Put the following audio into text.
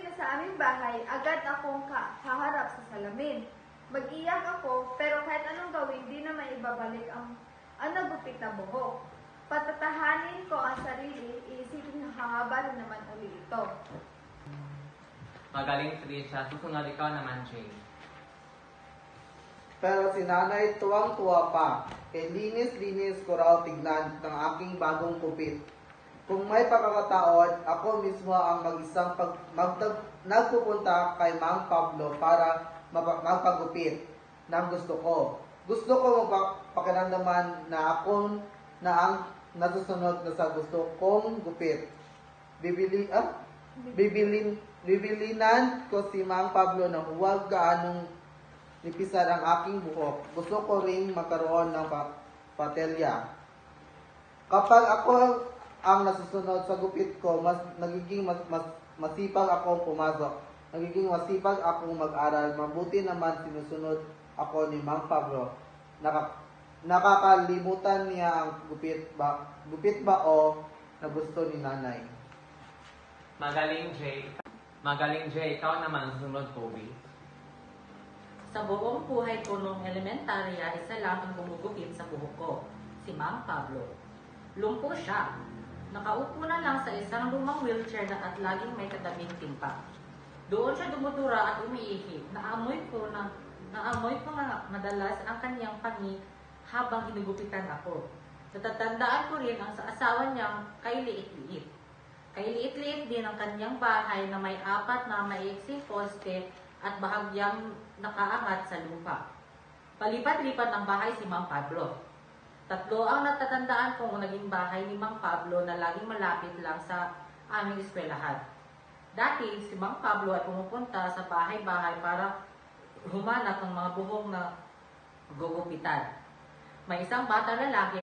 pag-uwi na sa aming bahay, agad akong haharap sa salamin. Mag-iyak ako, pero kahit anong gawin, di na maibabalik ang nagupit na buhok. Patatahanin ko ang sarili, iisipin hahaba rin naman uli ito. Magaling Trisha, susunod ikaw naman, Jay. Pero si nanay tuwang-tuwa pa. Kay linis-linis ko raw tignan ng aking bagong kupit. Kung may pagkakataon, ako mismo ang mag-isang nagpupunta kay Mang Pablo para magpagupit ng gusto ko. Gusto ko magpakiramdaman na ako na ang nasusunod na sa gusto kong gupit. Bibilinan ko si Mang Pablo na huwag gaanong nipisan ang aking buhok. Gusto ko ring magkaroon ng patelya. Kapag ako ang nasusunod sa gupit ko, nagiging masipag akong pumasok. Nagiging masipag akong mag-aral. Mabuti naman sinusunod ako ni Mang Pablo. Nakakalimutan niya ang gupit ba o na gusto ni nanay. Magaling Jay, ikaw naman susunod, Kobe. Sa buong buhay ko nung elementarya, isa lang ang gumugupit sa buhok ko, si Mang Pablo. Lumpo siya. Nakaupo na lang sa isang lumang wheelchair at laging may kadaming timpa. Doon siya dumutura at umiihi. Naamoy ko na madalas ang kanyang pangi habang hinugupitan ako. Natatandaan ko rin ang sa asawa niyang kay liit-liit. Kay liit-liit din ang kanyang bahay na may 4 na maiiksing poste at bahagyang nakaangat sa lupa. Palipat-lipat ng bahay si Mang Pablo. 3 ang natatandaan kong naging bahay ni Mang Pablo na laging malapit lang sa aming eskwelahan. Dati, si Mang Pablo ay pumupunta sa bahay-bahay para humanap ng mga buhok na gugupitan. May isang bata lalaki